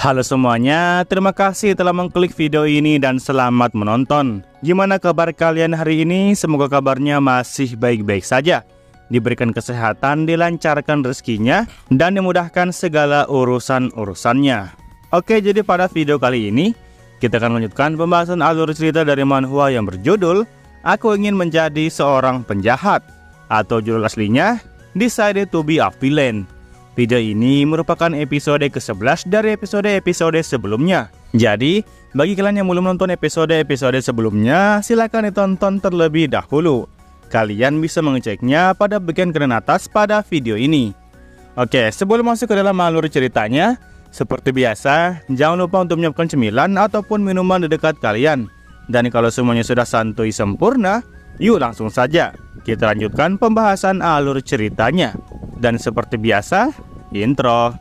Halo semuanya, terima kasih telah mengklik video ini dan selamat menonton. Gimana kabar kalian hari ini? Semoga kabarnya masih baik-baik saja. Diberikan kesehatan, dilancarkan rezekinya, dan dimudahkan segala urusan-urusannya. Oke, jadi pada video kali ini, kita akan melanjutkan pembahasan alur cerita dari manhwa yang berjudul Aku Ingin Menjadi Seorang Penjahat, atau judul aslinya Decided to be a Villain. Video ini merupakan episode ke-11 dari episode-episode sebelumnya. Jadi, bagi kalian yang belum nonton episode-episode sebelumnya, silakan ditonton terlebih dahulu. Kalian bisa mengeceknya pada bagian kanan atas pada video ini. Oke, sebelum masuk ke dalam alur ceritanya, seperti biasa, jangan lupa untuk menyiapkan cemilan ataupun minuman di dekat kalian. Dan kalau semuanya sudah santuy sempurna, yuk langsung saja kita lanjutkan pembahasan alur ceritanya. Dan seperti biasa, intro.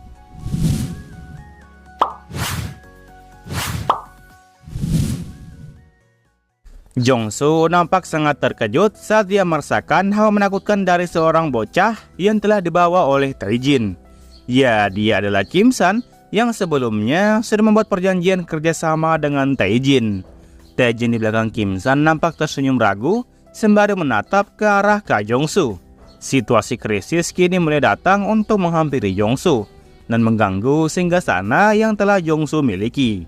Jongsu nampak sangat terkejut saat dia merasakan hal menakutkan dari seorang bocah yang telah dibawa oleh Taejin. Ya, dia adalah Kim San yang sebelumnya sudah membuat perjanjian kerjasama dengan Taejin. Taejin di belakang Kim San nampak tersenyum ragu sembari menatap ke arah Kak Jongsu. Situasi krisis kini mulai datang untuk menghampiri Jongsu dan mengganggu singgasana yang telah Jongsu miliki.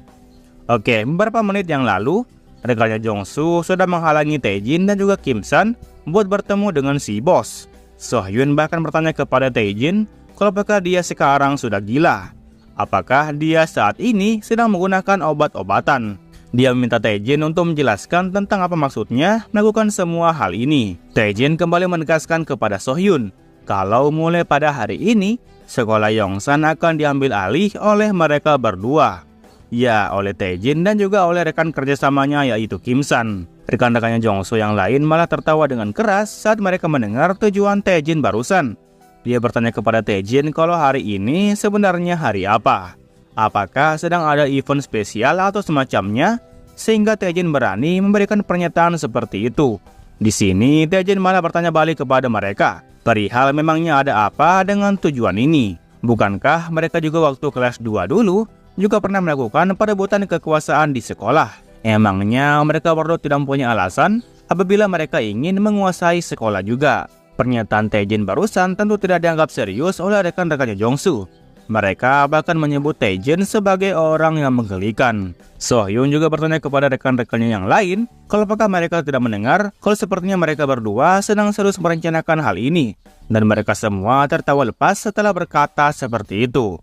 Oke, beberapa menit yang lalu, rekannya Jongsu sudah menghalangi Taejin dan juga Kim San buat bertemu dengan si bos. Sohyun bahkan bertanya kepada Taejin kalau apakah dia sekarang sudah gila. Apakah dia saat ini sedang menggunakan obat-obatan. Dia meminta Taejin untuk menjelaskan tentang apa maksudnya melakukan semua hal ini. Taejin kembali menegaskan kepada Sohyun kalau mulai pada hari ini, sekolah Yongsan akan diambil alih oleh mereka berdua. Ya, oleh Taejin dan juga oleh rekan kerjasamanya yaitu Kim San. Rekan-rekannya Jongsu yang lain malah tertawa dengan keras saat mereka mendengar tujuan Taejin barusan. Dia bertanya kepada Taejin kalau hari ini sebenarnya hari apa. Apakah sedang ada event spesial atau semacamnya, sehingga Taejin berani memberikan pernyataan seperti itu. Di sini Taejin malah bertanya balik kepada mereka, perihal memangnya ada apa dengan tujuan ini. Bukankah mereka juga waktu kelas 2 dulu juga pernah melakukan perebutan kekuasaan di sekolah? Emangnya mereka berdua tidak mempunyai alasan apabila mereka ingin menguasai sekolah juga? Pernyataan Taejin barusan tentu tidak dianggap serius oleh rekan-rekannya Jongsu. Mereka bahkan menyebut Taejin sebagai orang yang menggelikan. Sohyun juga bertanya kepada rekan-rekannya yang lain kalau apakah mereka tidak mendengar kalau sepertinya mereka berdua sedang serius merencanakan hal ini. Dan mereka semua tertawa lepas setelah berkata seperti itu.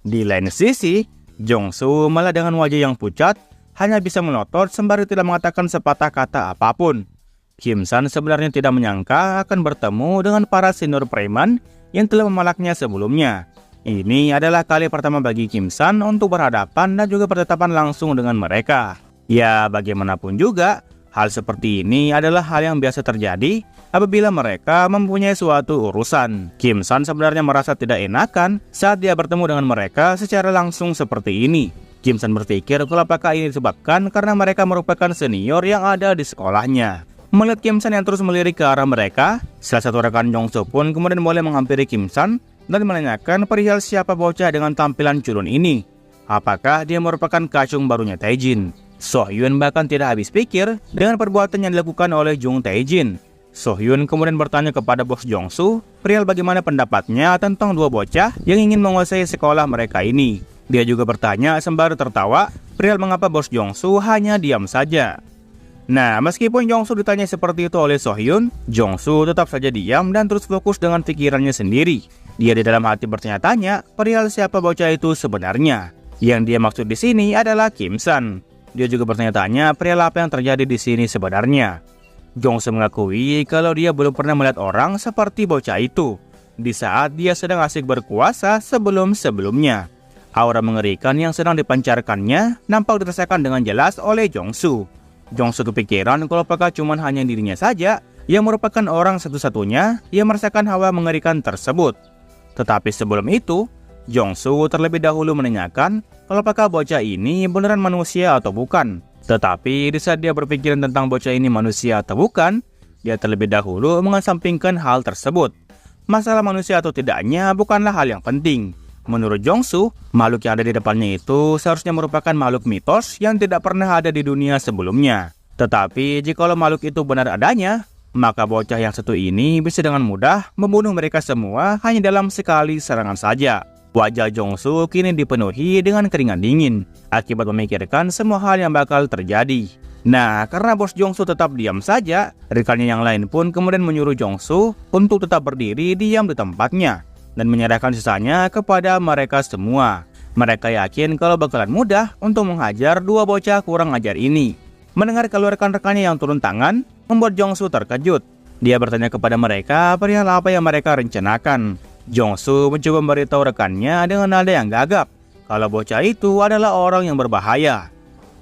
Di lain sisi, Jongsu malah dengan wajah yang pucat hanya bisa melotot sembari tidak mengatakan sepatah kata apapun. Kim San sebenarnya tidak menyangka akan bertemu dengan para senior preman yang telah memalaknya sebelumnya. Ini adalah kali pertama bagi Kim San untuk berhadapan dan juga bertatapan langsung dengan mereka. Ya, bagaimanapun juga, hal seperti ini adalah hal yang biasa terjadi apabila mereka mempunyai suatu urusan. Kim San sebenarnya merasa tidak enakan saat dia bertemu dengan mereka secara langsung seperti ini. Kim San berpikir kalau apakah ini disebabkan karena mereka merupakan senior yang ada di sekolahnya. Melihat Kim San yang terus melirik ke arah mereka, salah satu rekan Jongsu pun kemudian mulai menghampiri Kim San dan menanyakan perihal siapa bocah dengan tampilan culun ini. Apakah dia merupakan kacung barunya Taejin? Sohyun bahkan tidak habis pikir dengan perbuatan yang dilakukan oleh Jung Taejin. Sohyun kemudian bertanya kepada bos Jongsu perihal bagaimana pendapatnya tentang dua bocah yang ingin menguasai sekolah mereka ini. Dia juga bertanya sembari tertawa perihal mengapa bos Jongsu hanya diam saja. Nah, meskipun Jongsu ditanya seperti itu oleh Sohyun, Jongsu tetap saja diam dan terus fokus dengan pikirannya sendiri. Dia di dalam hati bertanya-tanya perihal siapa bocah itu sebenarnya. Yang dia maksud di sini adalah Kim San. Dia juga bertanya-tanya perihal apa yang terjadi di sini sebenarnya. Jongsu mengakui kalau dia belum pernah melihat orang seperti bocah itu di saat dia sedang asik berkuasa sebelum-sebelumnya. Aura mengerikan yang sedang dipancarkannya nampak dirasakan dengan jelas oleh Jongsu. Jongsu kepikiran kalau apakah cuma hanya dirinya saja yang merupakan orang satu-satunya yang merasakan hawa mengerikan tersebut. Tetapi sebelum itu, Jongsu terlebih dahulu menanyakan kalau apakah bocah ini beneran manusia atau bukan. Tetapi di saat dia berpikiran tentang bocah ini manusia atau bukan, dia terlebih dahulu mengesampingkan hal tersebut. Masalah manusia atau tidaknya bukanlah hal yang penting. Menurut Jongsu, makhluk yang ada di depannya itu seharusnya merupakan makhluk mitos yang tidak pernah ada di dunia sebelumnya. Tetapi jikalau makhluk itu benar adanya, maka bocah yang satu ini bisa dengan mudah membunuh mereka semua hanya dalam sekali serangan saja. Wajah Jongsu kini dipenuhi dengan keringat dingin akibat memikirkan semua hal yang bakal terjadi. Nah, karena bos Jongsu tetap diam saja, rekannya yang lain pun kemudian menyuruh Jongsu untuk tetap berdiri diam di tempatnya dan menyerahkan sisanya kepada mereka semua. Mereka yakin kalau bakalan mudah untuk menghajar dua bocah kurang ajar ini. Mendengar kalau rekan-rekannya yang turun tangan, membuat Jongsu terkejut. Dia bertanya kepada mereka perihal apa yang mereka rencanakan. Jongsu mencoba memberitahu rekannya dengan nada yang gagap kalau bocah itu adalah orang yang berbahaya.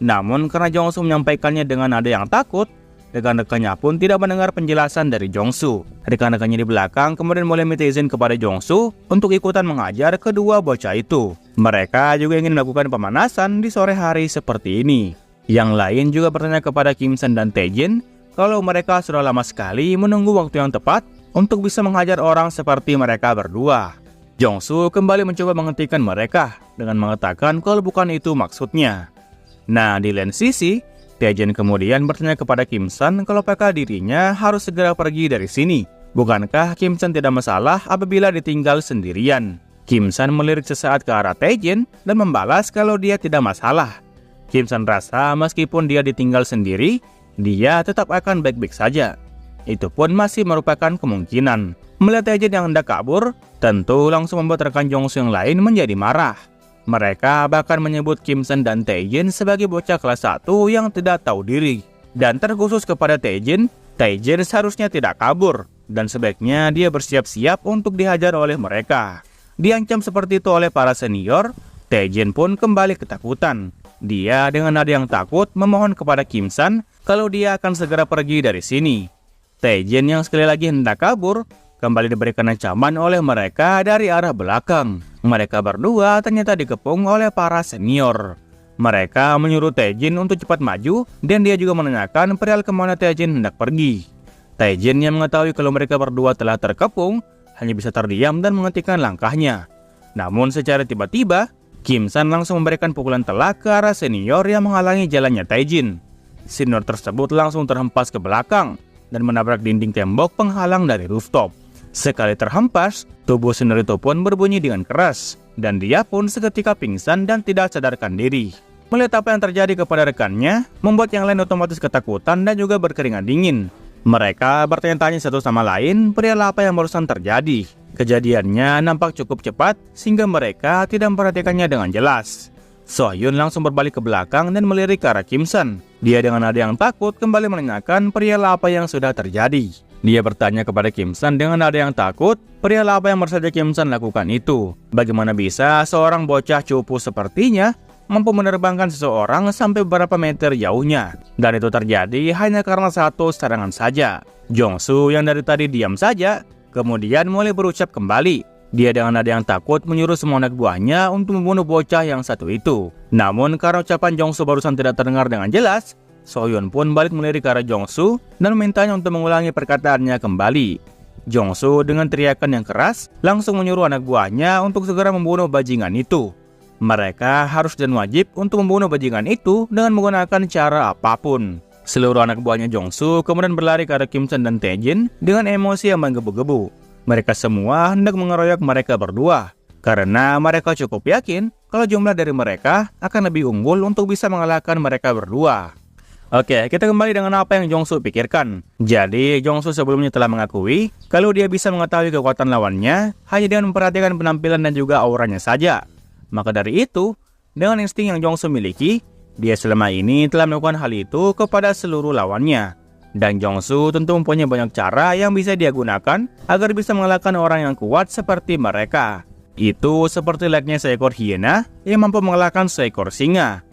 Namun karena Jongsu menyampaikannya dengan nada yang takut, rekan-rekannya pun tidak mendengar penjelasan dari Jongsu. Rekan-rekannya di belakang kemudian mulai minta izin kepada Jongsu untuk ikutan mengajar kedua bocah itu. Mereka juga ingin melakukan pemanasan di sore hari seperti ini. Yang lain juga bertanya kepada Kim San dan Taejin kalau mereka sudah lama sekali menunggu waktu yang tepat untuk bisa menghajar orang seperti mereka berdua. Jongsu kembali mencoba menghentikan mereka dengan mengatakan kalau bukan itu maksudnya. Nah, di lain sisi, Taejin kemudian bertanya kepada Kim San kalau apakah dirinya harus segera pergi dari sini. Bukankah Kim San tidak masalah apabila ditinggal sendirian? Kim San melirik sesaat ke arah Taejin dan membalas kalau dia tidak masalah. Kim San rasa meskipun dia ditinggal sendiri, dia tetap akan baik-baik saja. Itu pun masih merupakan kemungkinan. Melihat Taejin yang hendak kabur, tentu langsung membuat rekan Jongsu yang lain menjadi marah. Mereka bahkan menyebut Kim San dan Taejin sebagai bocah kelas 1 yang tidak tahu diri. Dan terkhusus kepada Taejin seharusnya tidak kabur, dan sebaiknya dia bersiap-siap untuk dihajar oleh mereka. Diancam seperti itu oleh para senior, Taejin pun kembali ketakutan. Dia dengan nada yang takut memohon kepada Kim San kalau dia akan segera pergi dari sini. Taejin yang sekali lagi hendak kabur, kembali diberikan ancaman oleh mereka dari arah belakang. Mereka berdua ternyata dikepung oleh para senior. Mereka menyuruh Taejin untuk cepat maju dan dia juga menanyakan perihal kemana Taejin hendak pergi. Taejin yang mengetahui kalau mereka berdua telah terkepung, hanya bisa terdiam dan menghentikan langkahnya. Namun secara tiba-tiba, Kim San langsung memberikan pukulan telak ke arah senior yang menghalangi jalannya Taejin. Senior tersebut langsung terhempas ke belakang dan menabrak dinding tembok penghalang dari rooftop. Sekali terhempas, tubuh senior itu pun berbunyi dengan keras, dan dia pun seketika pingsan dan tidak sadarkan diri. Melihat apa yang terjadi kepada rekannya, membuat yang lain otomatis ketakutan dan juga berkeringat dingin. Mereka bertanya-tanya satu sama lain perihal apa yang barusan terjadi. Kejadiannya nampak cukup cepat sehingga mereka tidak memperhatikannya dengan jelas. Sohyun langsung berbalik ke belakang dan melirik ke arah Kim San. Dia dengan nada yang takut kembali menanyakan perihal apa yang sudah terjadi. Dia bertanya kepada Kim San dengan nada yang takut perihal apa yang baru saja Kim San lakukan itu. Bagaimana bisa seorang bocah cupu sepertinya mampu menerbangkan seseorang sampai beberapa meter jauhnya. Dan itu terjadi hanya karena satu serangan saja. Jongsu yang dari tadi diam saja, kemudian mulai berucap kembali. Dia dengan nada yang takut menyuruh semua anak buahnya untuk membunuh bocah yang satu itu. Namun karena ucapan Jongsu barusan tidak terdengar dengan jelas, Sohyun pun balik melirik ke arah Jongsu dan memintanya untuk mengulangi perkataannya kembali. Jongsu dengan teriakan yang keras langsung menyuruh anak buahnya untuk segera membunuh bajingan itu. Mereka harus dan wajib untuk membunuh bajingan itu dengan menggunakan cara apapun. Seluruh anak buahnya Jongsu kemudian berlari ke arah Kim San dan Taejin dengan emosi yang menggebu-gebu. Mereka semua hendak mengeroyok mereka berdua, karena mereka cukup yakin kalau jumlah dari mereka akan lebih unggul untuk bisa mengalahkan mereka berdua. Oke, kita kembali dengan apa yang Jongsu pikirkan. Jadi, Jongsu sebelumnya telah mengakui kalau dia bisa mengetahui kekuatan lawannya hanya dengan memperhatikan penampilan dan juga auranya saja. Maka dari itu, dengan insting yang Jongsu miliki, dia selama ini telah melakukan hal itu kepada seluruh lawannya. Dan Jongsu tentu mempunyai banyak cara yang bisa dia gunakan agar bisa mengalahkan orang yang kuat seperti mereka. Itu seperti layaknya seekor hiena yang mampu mengalahkan seekor singa.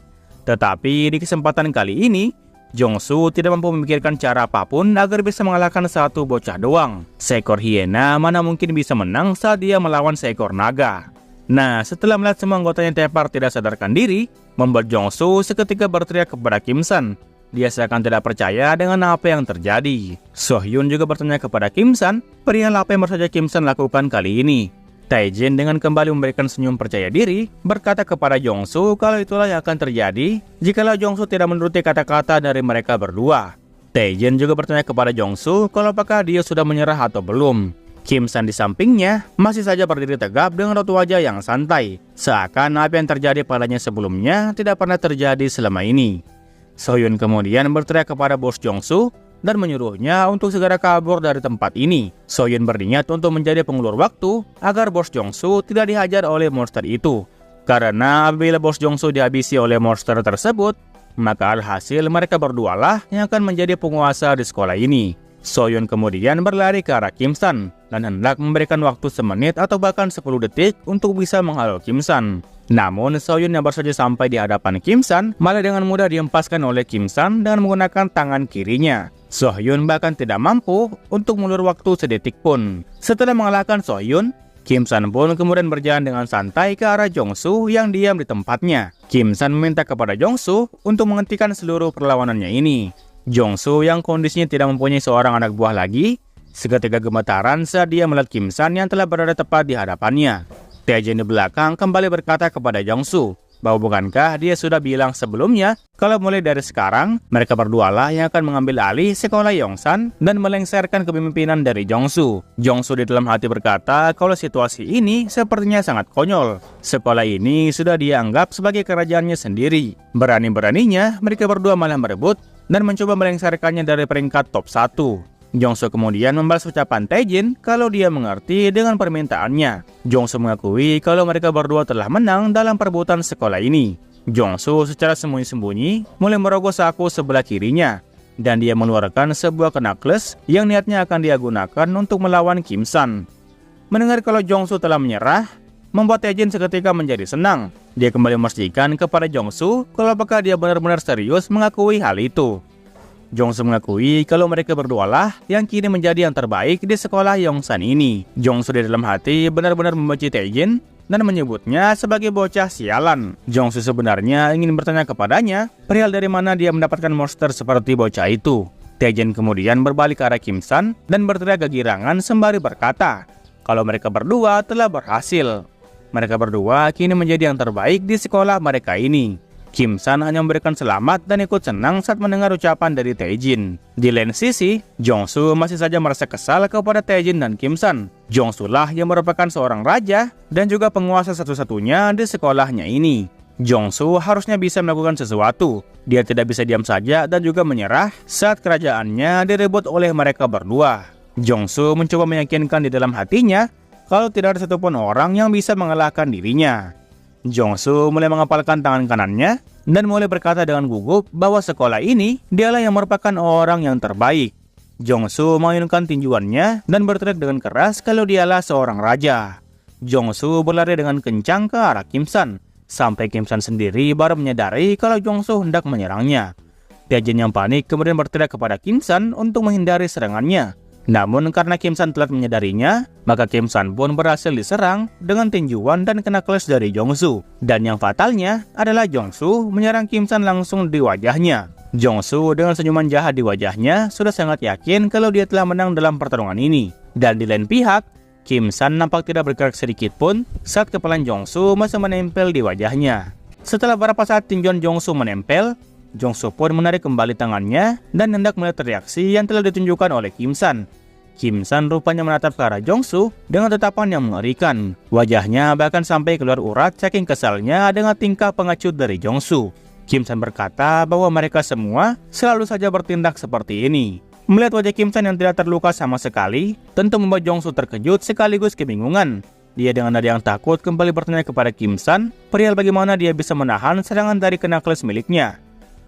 Tetapi di kesempatan kali ini, Jongsu tidak mampu memikirkan cara apapun agar bisa mengalahkan satu bocah doang. Seekor hiena mana mungkin bisa menang saat dia melawan seekor naga. Nah, setelah melihat semua anggotanya tepar tidak sadarkan diri, membuat Jongsu seketika berteriak kepada Kim San. Dia seakan tidak percaya dengan apa yang terjadi. Sohyun juga bertanya kepada Kim San perihal apa yang baru saja Kim San lakukan kali ini. Tae-jin dengan kembali memberikan senyum percaya diri, berkata kepada Jong-soo kalau itulah yang akan terjadi jikalau Jong-soo tidak menuruti kata-kata dari mereka berdua. Tae-jin juga bertanya kepada Jong-soo kalau apakah dia sudah menyerah atau belum. Kim-san di sampingnya masih saja berdiri tegap dengan raut wajah yang santai, seakan apa yang terjadi padanya sebelumnya tidak pernah terjadi selama ini. So-hyun kemudian berteriak kepada bos Jong-soo dan menyuruhnya untuk segera kabur dari tempat ini. So-hyun berniat untuk menjadi pengulur waktu agar bos Jong-soo tidak dihajar oleh monster itu. Karena apabila bos Jong-soo dihabisi oleh monster tersebut, maka alhasil mereka berdualah yang akan menjadi penguasa di sekolah ini. So-hyun kemudian berlari ke arah Kim-san dan hendak memberikan waktu semenit atau bahkan 10 detik untuk bisa menghalau Kim-san. Namun So-hyun yang baru saja sampai di hadapan Kim-san malah dengan mudah dihempaskan oleh Kim-san dengan menggunakan tangan kirinya. So-hyun bahkan tidak mampu untuk mengulur waktu sedetik pun. Setelah mengalahkan So-hyun, Kim-san pun kemudian berjalan dengan santai ke arah Jong-soo yang diam di tempatnya. Kim-san meminta kepada Jong-soo untuk menghentikan seluruh perlawanannya ini. Jong-soo yang kondisinya tidak mempunyai seorang anak buah lagi, seketika gemetaran saat dia melihat Kim-san yang telah berada tepat di hadapannya. Tae-jin di belakang kembali berkata kepada Jong-soo bahwa bukankah dia sudah bilang sebelumnya kalau mulai dari sekarang mereka berdualah yang akan mengambil alih sekolah Yongsan dan melengsarkan kepemimpinan dari Jong-soo. Jong-soo di dalam hati berkata kalau situasi ini sepertinya sangat konyol. Sekolah ini sudah dia anggap sebagai kerajaannya sendiri. Berani-beraninya mereka berdua malah merebut dan mencoba melengsarkannya dari peringkat top 1. Jong-soo kemudian membalas ucapan Tae-jin kalau dia mengerti dengan permintaannya. Jong-soo mengakui kalau mereka berdua telah menang dalam perebutan sekolah ini. Jong-soo secara sembunyi-sembunyi mulai merogoh saku sebelah kirinya, dan dia mengeluarkan sebuah knuckles yang niatnya akan dia gunakan untuk melawan Kim-san. Mendengar kalau Jong-soo telah menyerah, membuat Tae-jin seketika menjadi senang. Dia kembali memastikan kepada Jong-soo kalau apakah dia benar-benar serius mengakui hal itu. Jong-soo mengakui kalau mereka berdualah yang kini menjadi yang terbaik di sekolah Yongsan ini. Jong-soo di dalam hati benar-benar membenci Tae-jin dan menyebutnya sebagai bocah sialan. Jong-soo sebenarnya ingin bertanya kepadanya perihal dari mana dia mendapatkan monster seperti bocah itu. Tae-jin kemudian berbalik ke arah Kim-san dan berteriak kegirangan sembari berkata kalau mereka berdua telah berhasil. Mereka berdua kini menjadi yang terbaik di sekolah mereka ini. Kim-san hanya memberikan selamat dan ikut senang saat mendengar ucapan dari Tae-jin. Di lain sisi, Jong-soo masih saja merasa kesal kepada Tae-jin dan Kim-san. Jong-soo lah yang merupakan seorang raja dan juga penguasa satu-satunya di sekolahnya ini. Jong-soo harusnya bisa melakukan sesuatu. Dia tidak bisa diam saja dan juga menyerah saat kerajaannya direbut oleh mereka berdua. Jong-soo mencoba meyakinkan di dalam hatinya kalau tidak ada satupun orang yang bisa mengalahkan dirinya. Jong-soo mulai mengepalkan tangan kanannya dan mulai berkata dengan gugup bahwa sekolah ini dialah yang merupakan orang yang terbaik. Jong-soo mengayunkan tinjuannya dan berteriak dengan keras kalau dialah seorang raja. Jong-soo berlari dengan kencang ke arah Kim-san, sampai Kim-san sendiri baru menyadari kalau Jong-soo hendak menyerangnya. Tae-jin yang panik kemudian berteriak kepada Kim-san untuk menghindari serangannya. Namun karena Kim-san telah menyadarinya, maka Kim-san pun berhasil diserang dengan tinjuan dan knuckles dari Jong-soo. Dan yang fatalnya adalah Jong-soo menyerang Kim-san langsung di wajahnya. Jong-soo dengan senyuman jahat di wajahnya sudah sangat yakin kalau dia telah menang dalam pertarungan ini. Dan di lain pihak, Kim-san nampak tidak bergerak sedikit pun saat kepalan Jong-soo masih menempel di wajahnya. Setelah beberapa saat tinjuan Jong-soo menempel, Jong-soo pun menarik kembali tangannya dan hendak melihat reaksi yang telah ditunjukkan oleh Kim-san. Kim-san rupanya menatap ke arah Jong-soo dengan tatapan yang mengerikan. Wajahnya bahkan sampai keluar urat saking kesalnya dengan tingkah pengecut dari Jong-soo. Kim-san berkata bahwa mereka semua selalu saja bertindak seperti ini. Melihat wajah Kim-san yang tidak terluka sama sekali, tentu membuat Jong-soo terkejut sekaligus kebingungan. Dia dengan nada yang takut kembali bertanya kepada Kim-san perihal bagaimana dia bisa menahan serangan dari knuckles miliknya.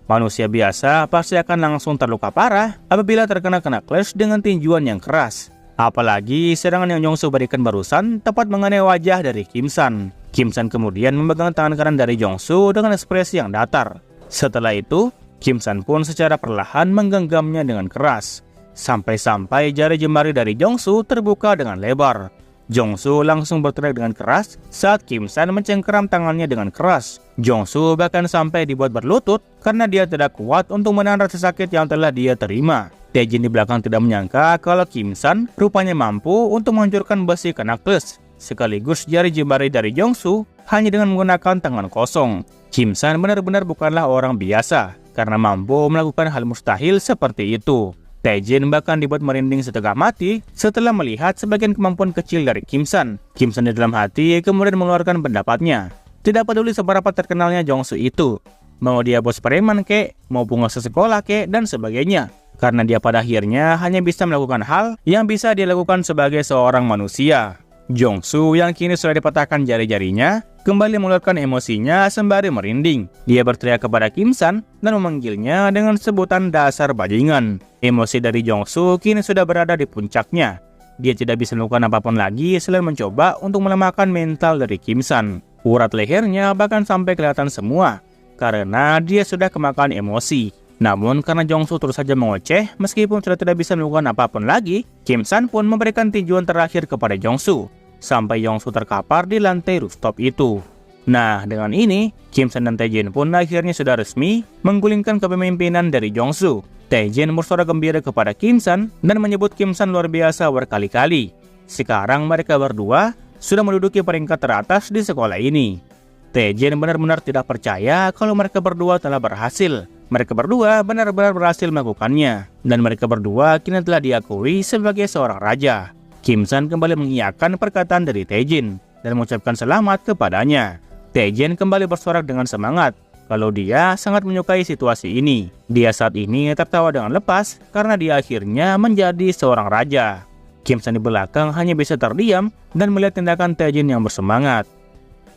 Manusia biasa pasti akan langsung terluka parah apabila terkena knuckles dengan tinjuan yang keras. Apalagi serangan yang Jong-soo berikan barusan tepat mengenai wajah dari Kim-san. Kim-san kemudian memegang tangan kanan dari Jong-soo dengan ekspresi yang datar. Setelah itu, Kim-san pun secara perlahan menggenggamnya dengan keras. Sampai-sampai jari jemari dari Jong-soo terbuka dengan lebar. Jong-soo langsung berteriak dengan keras saat Kim-san mencengkeram tangannya dengan keras. Jong-soo bahkan sampai dibuat berlutut karena dia tidak kuat untuk menahan rasa sakit yang telah dia terima. Tae-jin di belakang tidak menyangka kalau Kim-san rupanya mampu untuk menghancurkan besi knuckles. sekaligus jari jemari dari Jongsu hanya dengan menggunakan tangan kosong. Kim San benar-benar bukanlah orang biasa karena mampu melakukan hal mustahil seperti itu. Taejin bahkan dibuat merinding setengah mati setelah melihat sebagian kemampuan kecil dari Kim San. Kim San di dalam hati kemudian mengeluarkan pendapatnya. Tidak peduli seberapa terkenalnya Jongsu itu, mau dia bos preman kek, mau pengusaha sekolah kek, dan sebagainya. Karena dia pada akhirnya hanya bisa melakukan hal yang bisa dia lakukan sebagai seorang manusia. Jongsu yang kini sudah dipatahkan jari-jarinya kembali mengeluarkan emosinya sembari merinding. Dia berteriak kepada Kim San dan memanggilnya dengan sebutan dasar bajingan. Emosi dari Jongsu kini sudah berada di puncaknya. Dia tidak bisa melakukan apapun lagi selain mencoba untuk melemahkan mental dari Kim San. Urat lehernya bahkan sampai kelihatan semua karena dia sudah kemakan emosi. Namun karena Jongsu terus saja mengoceh meskipun sudah tidak bisa melakukan apapun lagi, Kim San pun memberikan tinjuan terakhir kepada Jongsu sampai Jongsu terkapar di lantai rooftop itu. Nah, dengan ini Kim San dan Taejin pun akhirnya sudah resmi menggulingkan kepemimpinan dari Jongsu. Taejin bersorak gembira kepada Kim San dan menyebut Kim San luar biasa berkali-kali. Sekarang mereka berdua sudah menduduki peringkat teratas di sekolah ini. Taejin benar-benar tidak percaya kalau mereka berdua telah berhasil. Mereka berdua benar-benar berhasil melakukannya, dan mereka berdua kini telah diakui sebagai seorang raja. Kim San kembali mengiyakan perkataan dari Taejin dan mengucapkan selamat kepadanya. Taejin kembali bersorak dengan semangat kalau dia sangat menyukai situasi ini. Dia saat ini tertawa dengan lepas karena dia akhirnya menjadi seorang raja. Kim San di belakang hanya bisa terdiam dan melihat tindakan Taejin yang bersemangat.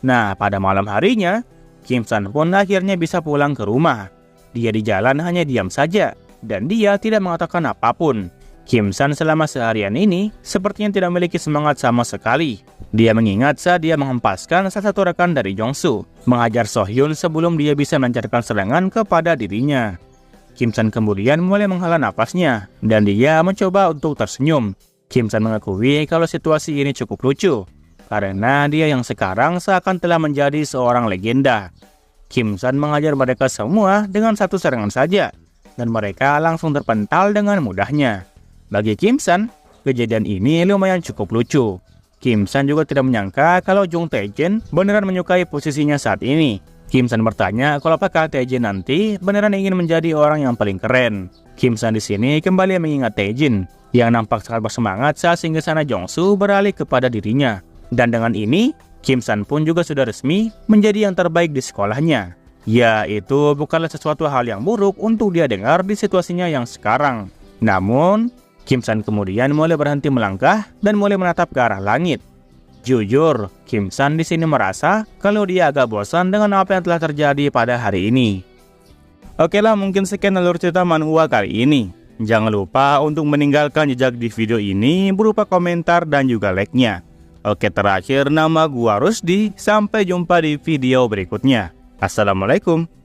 Nah, pada malam harinya, Kim San pun akhirnya bisa pulang ke rumah. Dia di jalan hanya diam saja, dan dia tidak mengatakan apapun. Kim San selama seharian ini sepertinya tidak memiliki semangat sama sekali. Dia mengingat saat dia menghempaskan salah satu rekan dari Jongsu, menghajar Sohyun sebelum dia bisa melancarkan serangan kepada dirinya. Kim San kemudian mulai menghela napasnya, dan dia mencoba untuk tersenyum. Kim San mengakui kalau situasi ini cukup lucu, karena dia yang sekarang seakan telah menjadi seorang legenda. Kim San mengajar mereka semua dengan satu serangan saja, dan mereka langsung terpental dengan mudahnya. Bagi Kim San, kejadian ini lumayan cukup lucu. Kim San juga tidak menyangka kalau Jung Taejin beneran menyukai posisinya saat ini. Kim San bertanya kalau apakah Taejin nanti beneran ingin menjadi orang yang paling keren. Kim San di sini kembali mengingat Taejin, yang nampak sangat bersemangat saat singgah sana Jongsu beralih kepada dirinya. Dan dengan ini, Kim San pun juga sudah resmi menjadi yang terbaik di sekolahnya. Ya, itu bukanlah sesuatu hal yang buruk untuk dia dengar di situasinya yang sekarang. Namun, Kim San kemudian mulai berhenti melangkah dan mulai menatap ke arah langit. Jujur, Kim San di sini merasa kalau dia agak bosan dengan apa yang telah terjadi pada hari ini. Oke lah, mungkin sekian alur cerita manhwa kali ini. Jangan lupa untuk meninggalkan jejak di video ini berupa komentar dan juga like-nya. Oke, terakhir nama gua Rusdi. Sampai jumpa di video berikutnya. Assalamualaikum.